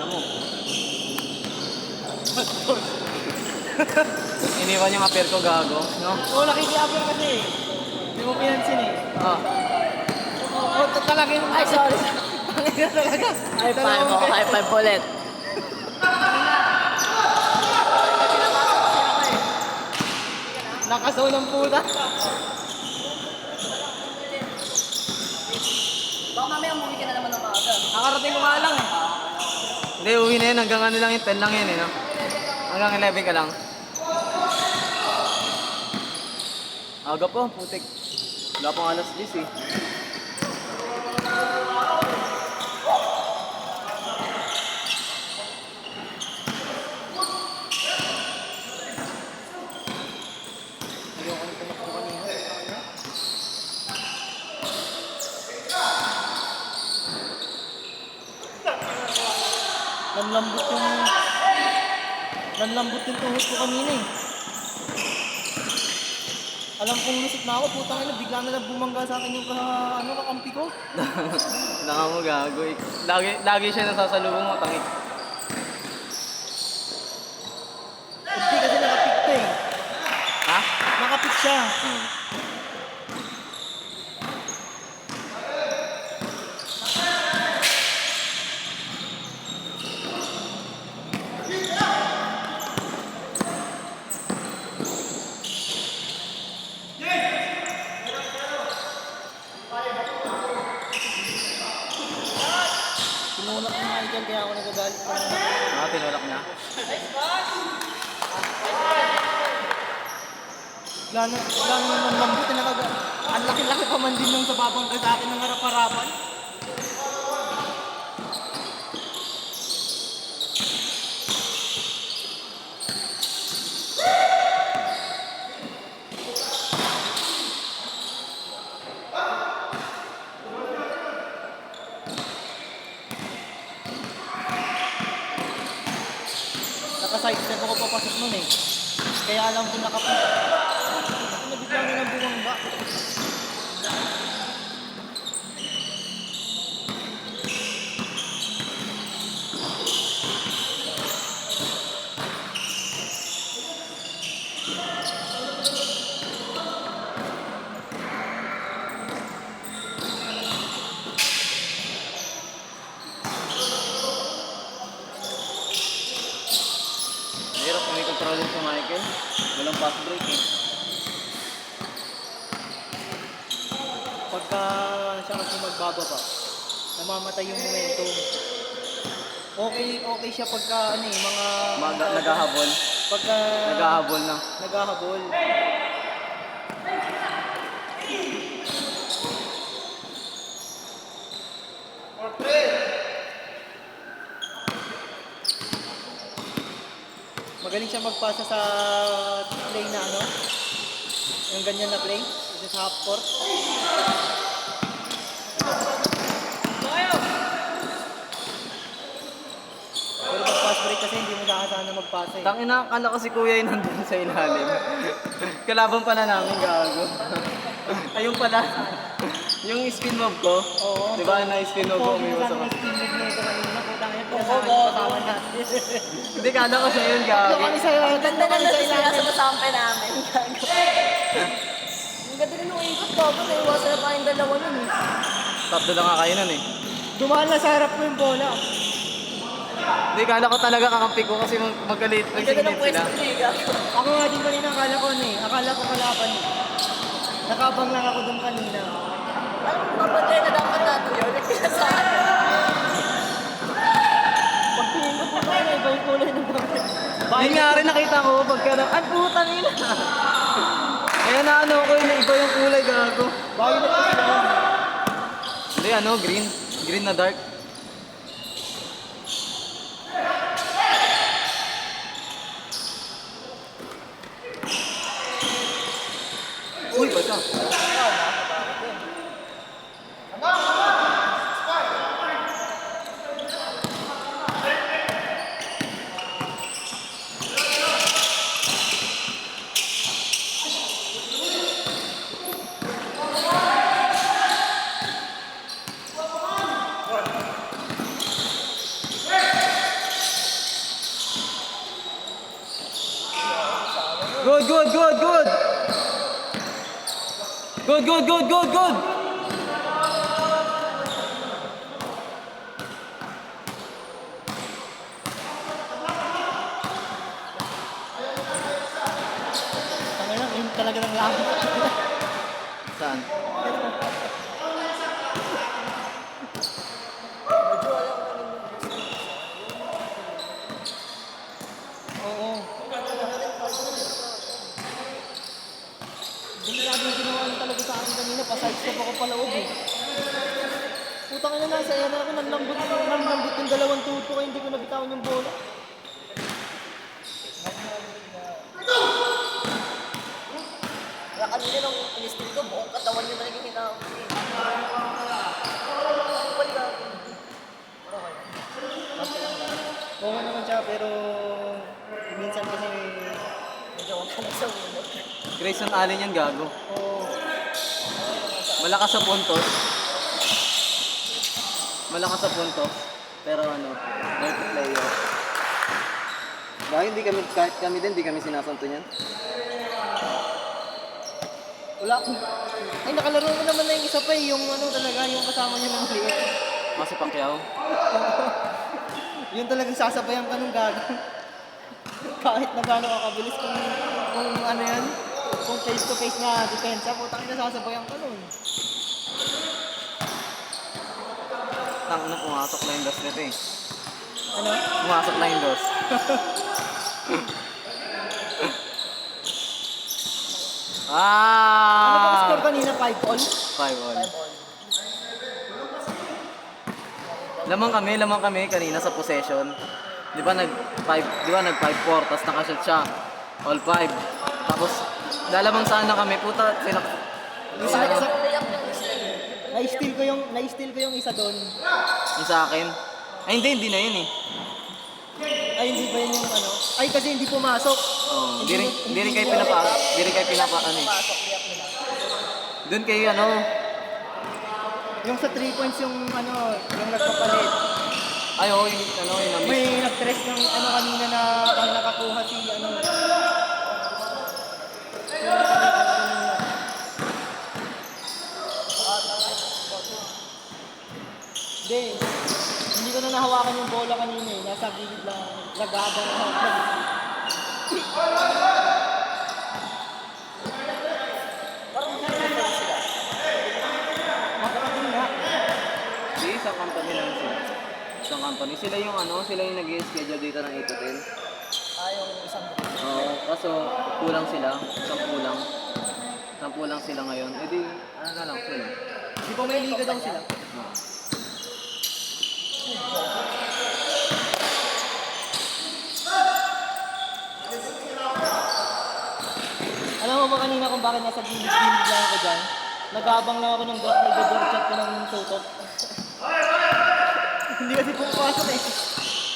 Alam mo. Iniwan yung appear ko, gago. No? Oo, nakiki-appear kasi eh. Hindi mo pinansin eh. Ah. Oo, talaga yung... Ay, sorry. Tangina talaga. High five ako, high five ulit. Nakasaw ng puta. Baka mamaya umuwi ka na naman ng maaga. Nakarating ko nga lang eh. Hindi, uwi na yun. Hanggang ano lang yun. 10 lang yun eh, no? Hanggang 11 ka lang. Aga pa, putik. Wala pang alas 10 eh. Ayoko nang tumakbo kanina. Nanlambot yung tuhod ko kanina eh. Alam kong lusot na ako, putang ina, bigla na lang bumangga sa akin yung kakampi ko. Naka mo gago eh. Lagi siya nasasalubong mo, tangik. Hindi kasi nakapik to eh. Ha? Nakapik siya. Hmm. Tinulak ni Michael kaya ako nagagalit pa naman. Tinulak niya. Bigla na naman lambot na ang laki-laki pa man din nung sa babangga sa akin ng harap-harapan. Naka-sidestep ako papasok nun eh. Kaya alam ko nakapit. Ako na bigla na lang bumangga. Hirap kung may control din si Michael. Walang fast break eh. Pagka siya kasi magbababa, namamatay yung momentum. Okay siya pagka ano eh, Naghahabol. pagka Naghahabol na. naghahabol. Magaling siya magpasa sa play na ano, yung ganyan na play, yung sa half court. Pero pag pass break kasi hindi mo nakasana magpasa eh. Tangina, akala ko si Kuya yung nandun sa ilalim. Kalaban pala namin, gago. Ayun pala. Yung spin move ko. Oo. Di ba na spin move ko? Umiwas ako. Spin move nito kanina, putang ina, Oo, pinasama natin. Hindi, kala ko siya yun, gago. Kami sa'yo, Ganda na kami lang sa sila ilalim. sa masampe namin. Ang ganda rin nung ikot ko. Kasi iwasan na tayong dalawa nun eh. Tatlo lang nga kayo nun eh. Dumaan na sa harap ko yung bola. Hindi, kala ko talaga kakampi ko kasi magalit. Ang ganda ng Nagsignit pwesto sila. liga. Ako nga din kanina, akala ko ano eh. Akala ko kalaban eh. Nakabang lang ako doon kanina. Alam mo ba na dapat natin yun? Nagpinasaan. Pag tingin ko po tayo, iba yung kulay ng gamit. Yun nga rin nakita ko pagka ay putang ina. Ayan na ano ko yun, iba yung kulay, gago. Bago na kasi ako. Hindi, ano, green. Green na dark. Uy, bata. Good, good, good, good! Good, good, good, good, good! Tangin na, yun talaga ng laban. Saan? Oo. Doon na lagi yung ginawa niya talaga sa akin kanina, pa-sidestep ako paloob eh. Putang ina, nasa ayan ako, nanlambot yung dalawang tuhod ko kaya hindi ko nabitawan yung bola. Kaya kanina nung in-steal ko, buong katawan niya talaga hinahon ko eh. Balik ka. Oo naman siya, pero minsan kasi Medyo wag ka lang sa ulo. Grayson Allen yan, gago. oo. Malakas sa puntos. Malakas sa puntos. Pero ano, dirty player. Bakit hindi kami, kahit kami din, hindi kami sinasanto niyan? Wala akong... Ay, nakalaro ko naman na yung isa pa eh, yung ano talaga, yung kasama niya ng liit. Kasi Pacquiao. Yun talagang sasabayan ka nung gago. Kahit na gaano kakabilis kung ano yan, kung face to face na depensa, putang ina sasabayan ka nun. Tang na, pumasok na yung dos nito eh. Ano? Pumasok na yung dos. Ano ba Ah! score kanina? 5-all? 5-all. Lamang kami kanina sa possession. 'Di ba nag 5-4 tapos nakashoot siya. All 5. Tapos lalamang sana kami, puta, sila Umiyak yung isa eh. Na-steal ko yung isa doon. yung sa akin. Ay hindi na yun eh. Ay, hindi ba yun yung ano? Ay, kasi hindi pumasok. Oh, hindi rin kayo pinapa ano eh. Pasok, iyak nila. Doon kayo ano, Yung sa 3 points yung ano, yung nagpapalit. ay oh, yung ano, yung na-miss. May nag-stress ng ano kanina na ang nakakuha si ano. Hindi ko na nahawakan yung bola kanina eh. Nasa gilid lang. Lagada na ako. Parang nag-refer sila. Makakating nga. Di, isang company lang sila. Isang company. Sila yung ano, sila yung nag-schedule dito ng 8 to 10. Yung isang Oo, kaso kulang sila. Sampu lang sila ngayon. Eh di, ano na lang sila. Di ba may liga daw sila? Oo. Alam mo ba kanina kung bakit nasa gilid-gilid lang ako dyan? Nag-aabang lang ako ng block na i-door chat ko ng tutok. Hindi kasi pumapasok eh.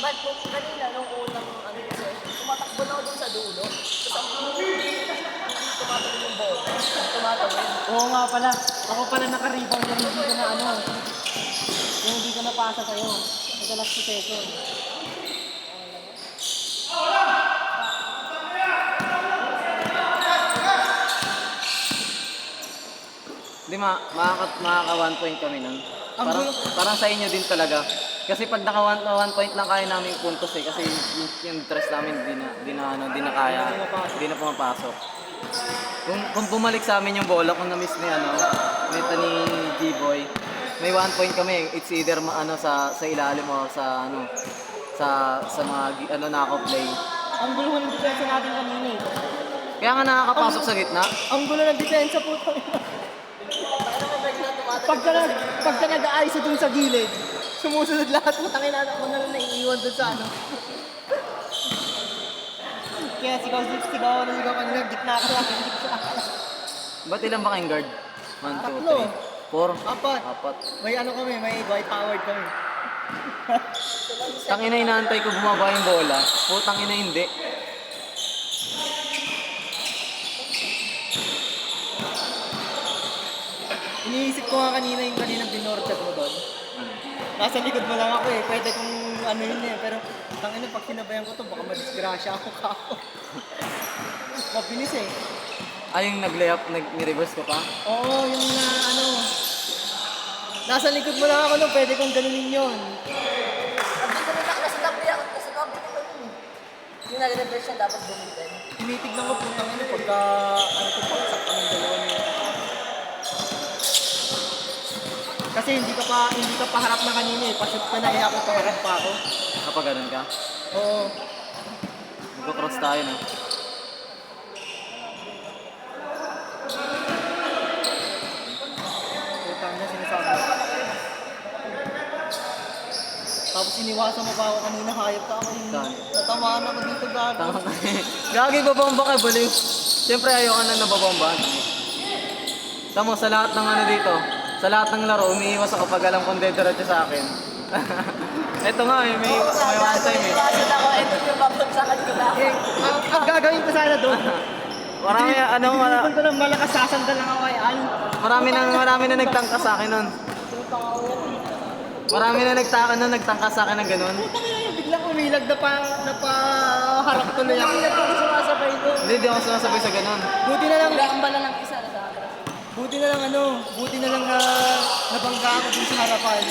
Man, kung kanina nung unang ano yung session, tumatakbo na ako dun sa dulo. Tapos ang tumatakbo yung bola. Tumatakbo. Oo nga pala. Ako pala naka-rebound yung hindi ko na ano. Yung hindi ko napasa sa'yo. Ito last possession. Hindi, makaka 1 point kami nun. Ang Parang, gulo. parang sa inyo din talaga. Kasi pag naka 1 point lang kaya namin puntos eh. Kasi yung stress namin di na kaya. Di na pumapasok. Kung bumalik sa amin yung bola, kung na-miss ni ni G-Boy, may 1 point kami. It's either sa ilalim o sa sa mga nako-play. Ang gulo ng depensa natin kanina eh. Kaya nga nakakapasok sa gitna. Ang gulo ng depensa po. Pagka nag-aayos dun sa gilid, sumusunod lahat mo tangin na ako na lang naiiwan dun sa ano. Kaya sigaw kanina, gitna ka lang. Ba't ilan ba kayong guard? 1, 2, 3, 4? Apat. May ano kami, may Dwight Howard kami. Tangina, inaantay ko bumaba yung bola. Putang ina, hindi. Iniisip ko nga kanina yung kaninang binorchat mo doon. Nasa likod mo lang ako eh, pwede kong ano yun eh, pero tangina pag sinabayan ko to baka madisgrasya ako kako. Mabilis eh. Ay, yung nag-layup, nag-reverse ko pa. Oo, yung na ano. Nasa likod mo lang ako nung pwede kong ganunin yun. Sabi ko rin ako, nasa tabi ako, nasa tabi ko yun eh. Yung nag-reverse siya, dapat gamitin. Tinitignan ko putang ina pagka ano ko paksak kami dalawa niya. Kasi hindi ka pa harap na kanina eh. Pa-shoot ka na eh ako paharap pa ako. Kapag ganun ka. Oo. Magko-cross tayo na. Putang na sinasabi ko. Tapos iniwasan mo pa ako kanina, hayop ka ako yung Saan? natamaan ako dito gago. Tama ka. Gagi, babomba ka, baliw. Siyempre, ayoko na nababomba. Tamo, sa lahat ng ano dito, sa lahat ng laro, umiiwas ako pag alam kong dediretso sa akin. Ito nga, may one time eh. Iwasan ako, ito yung babagsakan ko na. Eh, ang gagawin ko sana doon. Marami, Hindi ko ng malakas, sasandal lang ako ay Al. marami na nagtangka sa akin nun. Marami na nagtangka sa akin ng ganun. Putang ina yun, biglang umilag na harap tuloy ako. Hindi ako sumasabay doon. Hindi ako sumasabay sa ganun. Buti na lang, Ang bala ng isa na sa akin. buti na lang nabangga ako dun sa harapan.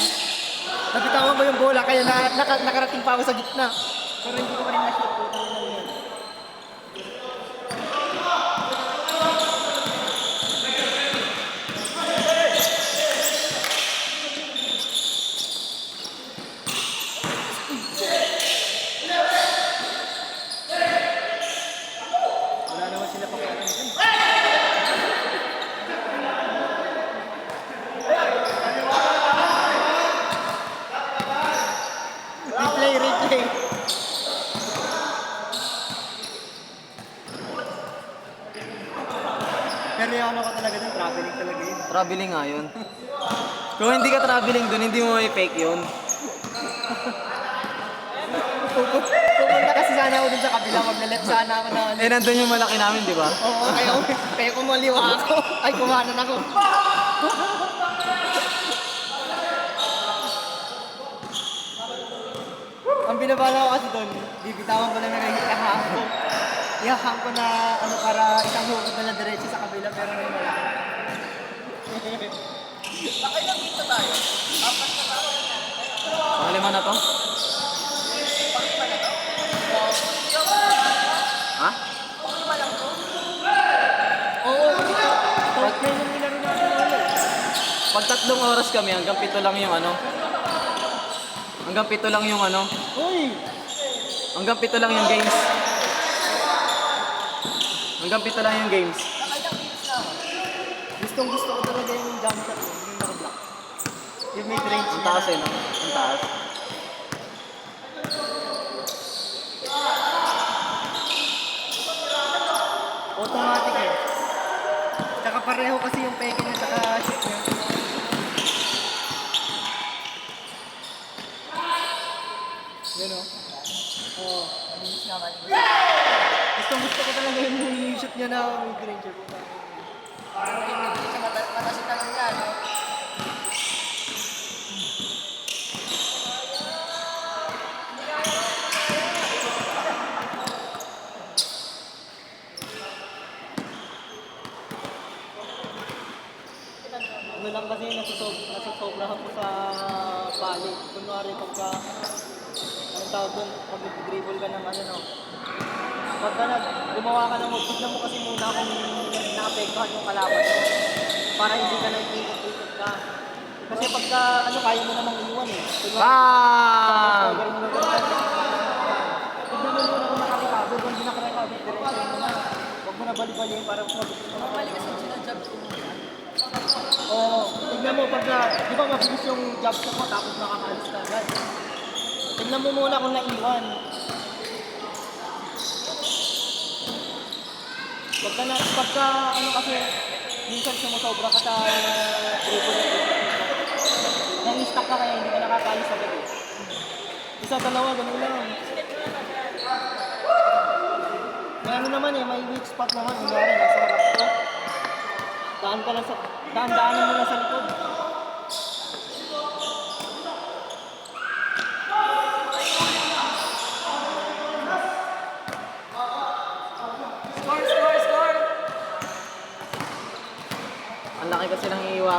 Nabitawan ko yung bola kaya nakarating pa ako sa gitna. Pero hindi ko pa rin na-shoot. Putang ina yun. Wala naman sila pakialam dun. Replay. Pero yung ano ko talaga dun, traveling talaga yun. Traveling nga yun. Kung hindi ka traveling dun, hindi mo may fake yun. Pupunta kasi sana ako dun sa kabila, magle-left sana ako na ano. Eh, nandun yung malaki namin, di ba? Oo, kaya kumaliwa ako. Ay, kumanan ako. Ang binabala ko kasi doon, bibitawan ko lang na ihahang ko. Ihahang ko na ano para isang hukot na diretso sa kabila pero may malaki. Bakit lang dito tayo? Apat na tao. Pangalima na to? Pag-iba na to? Ha? Pag-iba lang to? Oo, start na yung nilaro natin ulit. Pag 3 oras kami, hanggang 7 lang yung ano. Hanggang 7 lang yung ano. Uy! Hanggang 7 lang yung games. Hanggang 7 lang yung games. Nakailang minutes na ako. Gustong gusto ko talaga yung jump shot yung naka-block. Yung mid-range Ang taas eh, no? Ang taas. Automatic eh. Tsaka pareho kasi yung peke niya tsaka shoot niya. Yun o. Oo. Minutes naman. Gustong gusto ko talaga yung shoot niya na mid-range. Hindi siya matasitan lang yan. No? Ano lang kasi nasusobrahan ko sa bali. Kunwari pagka, anong tawag doon, pag nag-dribble ka ng ano no. Pagka gumawa ka ng move, tignan mo kasi muna kung naapektuhan yung kalaban mo. Para hindi ka nag-ikot-ikot ka. Kasi pagka, ano, kaya mo namang iwan eh. Kunwari, Bam! cover mo na ganun. Tignan mo muna kung nakaka-recover. Kung hindi nakaka-recover, diretso mo na. Huwag mo na bali-baliin para mas mabilis ka Normally kasi sinajab ko muna. Oo, tignan mo pagka, di ba mabilis yung job shot mo tapos nakakaalis ka agad. Tignan mo muna kung naiwan. Pagka ano kasi, minsan sumusobra ka sa dribble. Nang-stuck ka kaya hindi ka nakakaalis agad eh. Isa, dalawa, ganun lang. May ano naman eh, may weak spot naman. Kunyari, nasa harap ko. Daan-daanan mo lang sa likod. Score!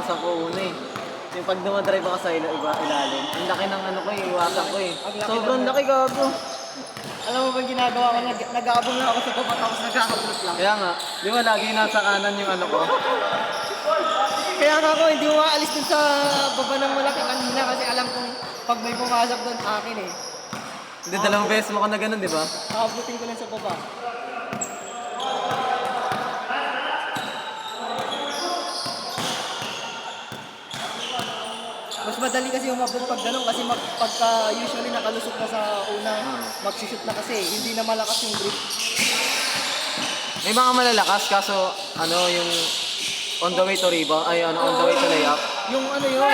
iwasan ko una eh. Yung pag dumadrive ako sa ilalim, ang laki ng ano ko eh, iwasan ko eh. Ang laki Sobrang ng- laki gago. Alam mo ba yung ginagawa ko? Nag-aabang lang ako sa baba tapos nagkakablot lang. Kaya nga, di ba lagi nasa kanan yung ano ko? Kaya nga ako, hindi mo maalis dun sa baba ng malaki kanina kasi alam kong pag may pumasok doon akin eh. Hindi, dalawang beses mo ka na ganun, di ba? Aabutin ko lang sa baba. Mas madali kasi umabot pag ganun kasi pagka usually nakalusot na sa unang magsushoot na kasi hindi na malakas yung grip. May mga malalakas, kaso ano yung on the way to rebound, ay ano, on the way to layup. Yung ano yun,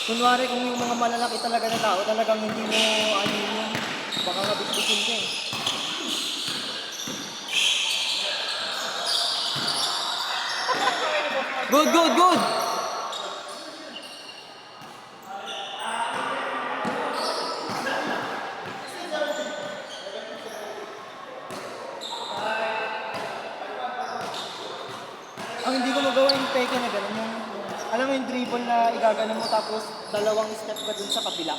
kunwari kung yung mga malalaki talaga na tao, talagang hindi mo ano yun, baka mabitbitin ka eh. Good, good, good! Ang hindi ko magawa yung peke na gano'n, yung alam mo yung dribble na igagano mo tapos dalawang step ka dun sa kabila.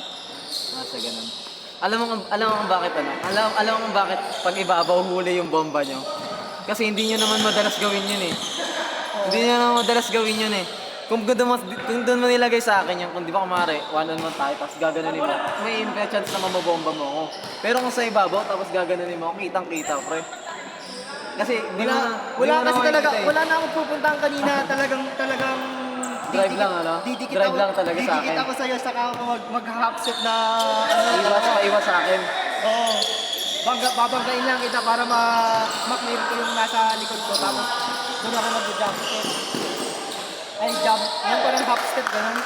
Nasa ganun. Alam mo kung bakit ano? Alam mo kung bakit pag ibabaw huli yung bomba nyo? Kasi hindi nyo naman madalas gawin yun eh. Hindi nyo naman madalas gawin yun eh. Kung doon mo nilagay sa akin yung, kung di ba kumari, one-on-one tayo, tapos gaganunin mo, may chance na mamabomba mo ako. Pero kung sa ibabaw, tapos gaganunin mo ako, kitang-kita, pre. Kasi di mo na, Wala di mo na kasi talaga, makikita eh. wala na akong pupuntahan kanina, talagang Drive lang, ano? Didikit Drive ako, lang talaga sa didikit akin. ako sa'yo, saka ako mag-half set na ano. Paiwas sa akin. Oo. Babanggain lang kita para ma-clear ko yung nasa likod ko. Tapos doon ako mag-jump step. Ay, jump. Yan ko ng half step, gano'n.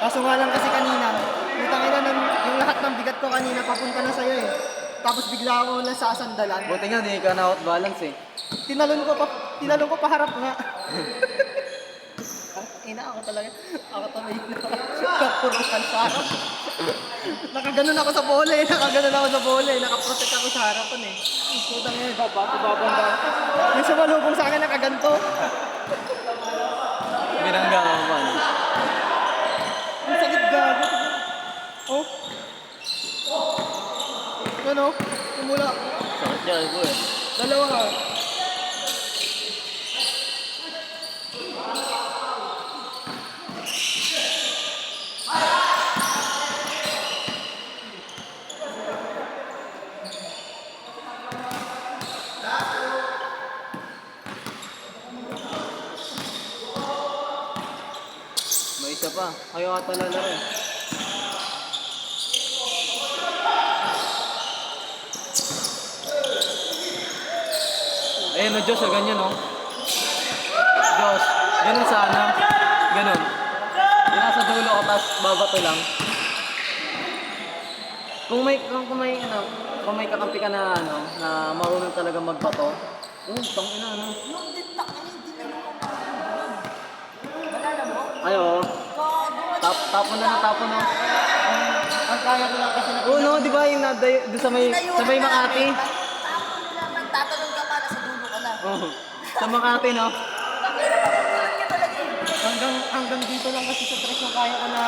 Kaso nga lang kasi kanina, putang ina yung lahat ng bigat ko kanina papunta na sa'yo eh. Tapos bigla ako nasasandalan. Buti nga, di ka na out balance eh. Tinalon ko pa harap nga. Ina ako talaga. Ako tamay na. Napurukan sa harap. Nakaganon ako sa bola eh. Nakaprotect ako sa harapan eh. Putang ina, babanda. Yung sumalubong sa akin nakaganto. Binangga ka pa. No? Ang sakit gago. Oh. Ano? Tumula. Sakit niya ko eh. Dalawa ka. May isa pa. Ayaw ata lalaro eh. Ayun o Diyos, ganyan o. Diyos, ganun sana. Ganun. Yung nasa dulo ko, tapos babato lang. Kung may kakampi ka na ano, na marunong talaga magbato, tangina ano. Yung dintak na hindi na yung Malala mo? Ayo, Gago. tapon na. Ang kaya ko lang kasi na... Oo, no, di ba yung doon sa may Makati? Tapos nila magtatanong ka para sa dulo ka na. Oo. Sa Makati, no? Bakit ka talaga eh. Hanggang dito lang kasi sa dress yung kaya ko na